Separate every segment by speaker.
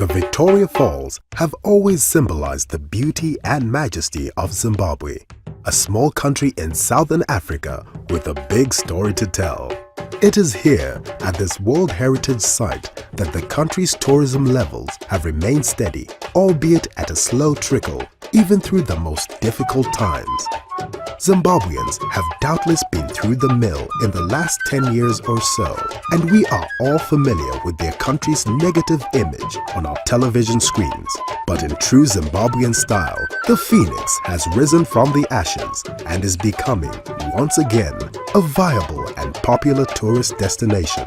Speaker 1: The Victoria Falls have always symbolized the beauty and majesty of Zimbabwe, a small country in southern Africa with a big story to tell. It is here, at this World Heritage Site, that the country's tourism levels have remained steady, albeit at a slow trickle, even through the most difficult times. Zimbabweans have doubtless been through the mill in the last 10 years or so, and we are all familiar with their country's negative image on our television screens. But in true Zimbabwean style, the phoenix has risen from the ashes and is becoming, once again, a viable and popular tourist destination.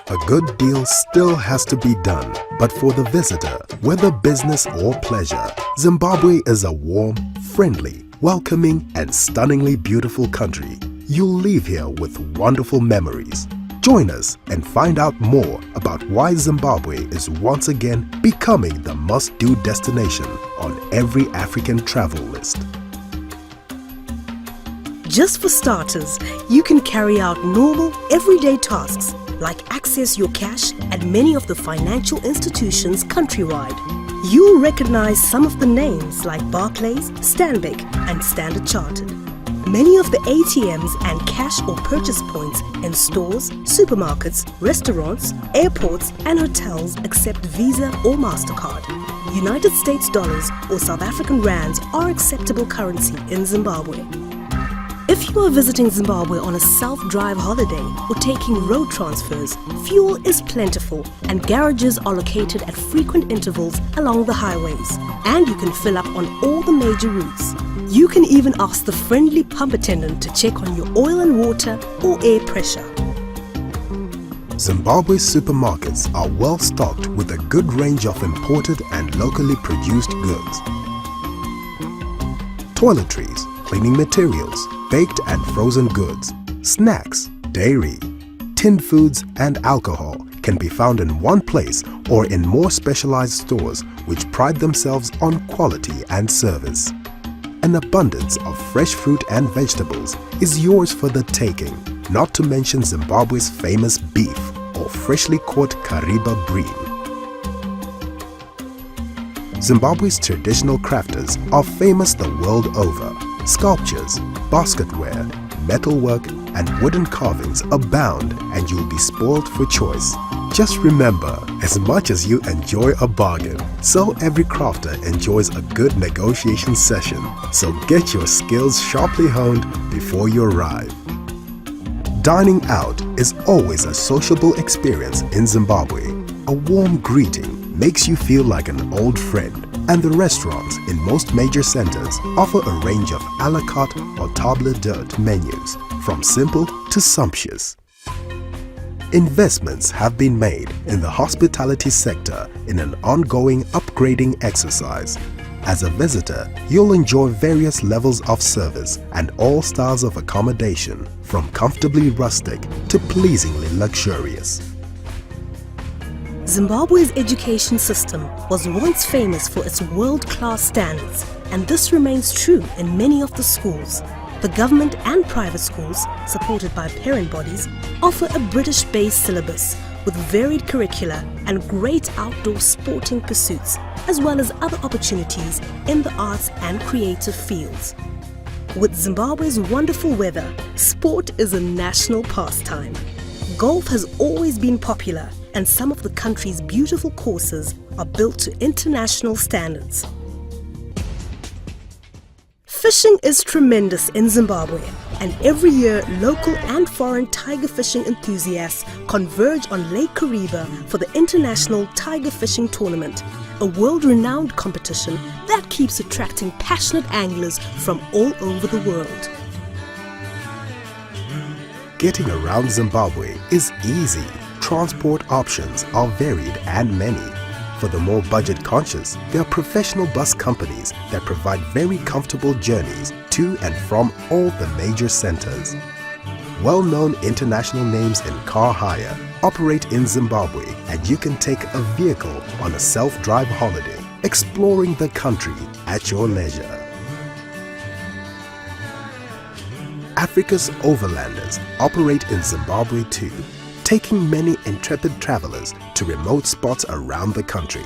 Speaker 1: A good deal still has to be done, but for the visitor, whether business or pleasure, Zimbabwe is a warm, friendly, welcoming and stunningly beautiful country. You'll leave here with wonderful memories. Join us and find out more about why Zimbabwe is once again becoming the must-do destination on every African travel list.
Speaker 2: Just for starters, you can carry out normal, everyday tasks like access your cash at many of the financial institutions countrywide. You'll recognize some of the names like Barclays, Stanbic and Standard Chartered. Many of the ATMs and cash or purchase points in stores, supermarkets, restaurants, airports and hotels accept Visa or MasterCard. United States dollars or South African rands are acceptable currency in Zimbabwe. If you are visiting Zimbabwe on a self-drive holiday or taking road transfers, fuel is plentiful and garages are located at frequent intervals along the highways, and you can fill up on all the major routes. You can even ask the friendly pump attendant to check on your oil and water or air pressure.
Speaker 1: Zimbabwe's supermarkets are well stocked with a good range of imported and locally produced goods. Toiletries, cleaning materials, baked and frozen goods, snacks, dairy, tinned foods and alcohol can be found in one place or in more specialized stores which pride themselves on quality and service. An abundance of fresh fruit and vegetables is yours for the taking, not to mention Zimbabwe's famous beef or freshly caught Kariba bream. Zimbabwe's traditional crafters are famous the world over. Sculptures, basketware, metalwork and wooden carvings abound and you'll be spoiled for choice. Just remember, as much as you enjoy a bargain, so every crafter enjoys a good negotiation session. So get your skills sharply honed before you arrive. Dining out is always a sociable experience in Zimbabwe. A warm greeting makes you feel like an old friend. And the restaurants in most major centers offer a range of a la carte or table d'hôte menus, from simple to sumptuous. Investments have been made in the hospitality sector in an ongoing upgrading exercise. As a visitor, you'll enjoy various levels of service and all styles of accommodation, from comfortably rustic to pleasingly luxurious.
Speaker 2: Zimbabwe's education system was once famous for its world-class standards, and this remains true in many of the schools. The government and private schools, supported by parent bodies, offer a British-based syllabus with varied curricula and great outdoor sporting pursuits, as well as other opportunities in the arts and creative fields. With Zimbabwe's wonderful weather, sport is a national pastime. Golf has always been popular, and some of the country's beautiful courses are built to international standards. Fishing is tremendous in Zimbabwe, and every year local and foreign tiger fishing enthusiasts converge on Lake Kariba for the International Tiger Fishing Tournament, a world-renowned competition that keeps attracting passionate anglers from all over the world.
Speaker 1: Getting around Zimbabwe is easy. Transport options are varied and many. For the more budget-conscious, there are professional bus companies that provide very comfortable journeys to and from all the major centers. Well-known international names in car hire operate in Zimbabwe, and you can take a vehicle on a self-drive holiday, exploring the country at your leisure. Africa's overlanders operate in Zimbabwe too. taking many intrepid travelers to remote spots around the country.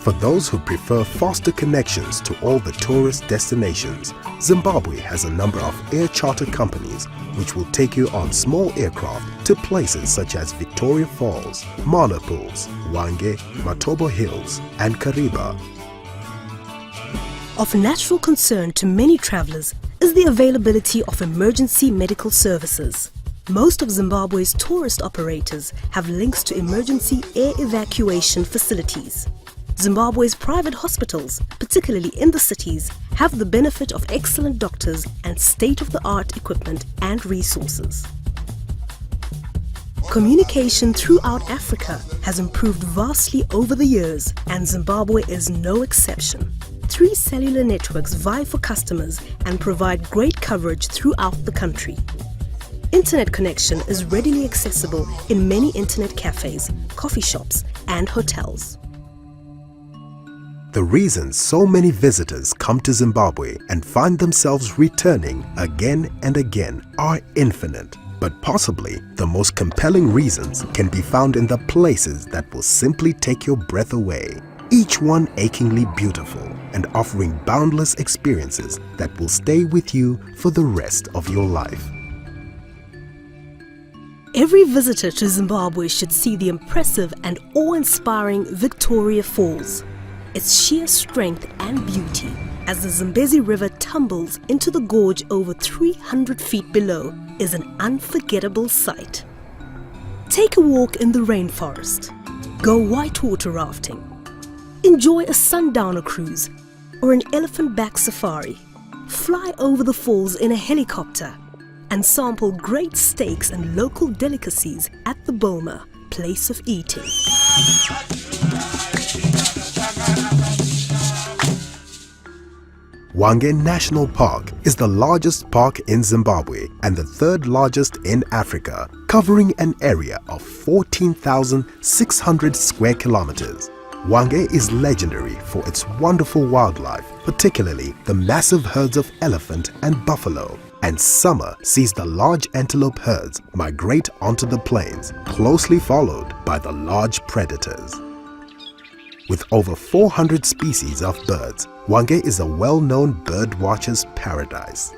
Speaker 1: For those who prefer faster connections to all the tourist destinations, Zimbabwe has a number of air charter companies which will take you on small aircraft to places such as Victoria Falls, Mana Pools, Hwange, Matobo Hills and Kariba.
Speaker 2: Of natural concern to many travelers is the availability of emergency medical services. Most of Zimbabwe's tourist operators have links to emergency air evacuation facilities. Zimbabwe's private hospitals, particularly in the cities, have the benefit of excellent doctors and state-of-the-art equipment and resources. Communication throughout Africa has improved vastly over the years, and Zimbabwe is no exception. 3 cellular networks vie for customers and provide great coverage throughout the country. Internet connection is readily accessible in many internet cafes, coffee shops, and hotels.
Speaker 1: The reasons so many visitors come to Zimbabwe and find themselves returning again and again are infinite, but possibly the most compelling reasons can be found in the places that will simply take your breath away, each one achingly beautiful and offering boundless experiences that will stay with you for the rest of your life.
Speaker 2: Every visitor to Zimbabwe should see the impressive and awe-inspiring Victoria Falls. Its sheer strength and beauty as the Zambezi River tumbles into the gorge over 300 feet below is an unforgettable sight. Take a walk in the rainforest, go whitewater rafting, enjoy a sundowner cruise or an elephant-back safari, fly over the falls in a helicopter and sample great steaks and local delicacies at the Boma, place of eating.
Speaker 1: Hwange National Park is the largest park in Zimbabwe and the 3rd largest in Africa, covering an area of 14,600 square kilometers. Hwange is legendary for its wonderful wildlife, particularly the massive herds of elephant and buffalo, and summer sees the large antelope herds migrate onto the plains, closely followed by the large predators. With over 400 species of birds, Hwange is a well-known bird watcher's paradise.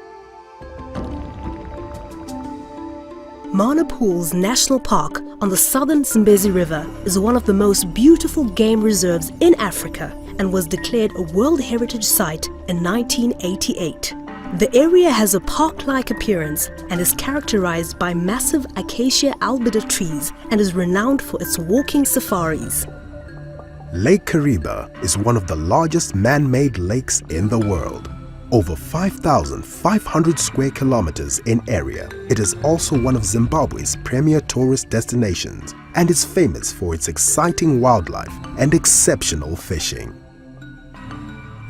Speaker 2: Mana Pools National Park on the southern Zambezi River is one of the most beautiful game reserves in Africa and was declared a World Heritage Site in 1988. The area has a park-like appearance and is characterized by massive Acacia albida trees and is renowned for its walking safaris.
Speaker 1: Lake Kariba is one of the largest man-made lakes in the world. Over 5,500 square kilometers in area, it is also one of Zimbabwe's premier tourist destinations and is famous for its exciting wildlife and exceptional fishing.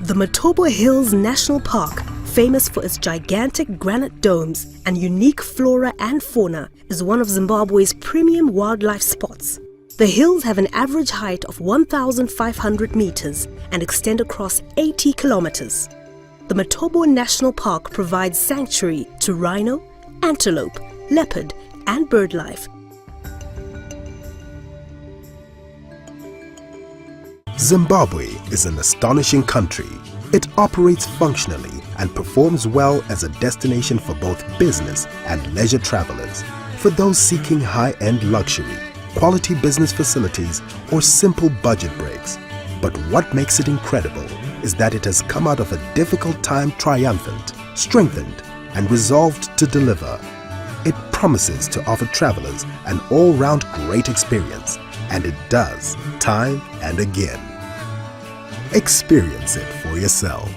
Speaker 2: The Matobo Hills National Park, famous for its gigantic granite domes and unique flora and fauna, is one of Zimbabwe's premium wildlife spots. The hills have an average height of 1,500 meters and extend across 80 kilometers. The Matobo National Park provides sanctuary to rhino, antelope, leopard, and birdlife.
Speaker 1: Zimbabwe is an astonishing country. It operates functionally and performs well as a destination for both business and leisure travelers. For those seeking high-end luxury, quality business facilities, or simple budget breaks. But what makes it incredible is that it has come out of a difficult time triumphant, strengthened, and resolved to deliver. It promises to offer travelers an all-round great experience, and it does, time and again. Experience it for yourself.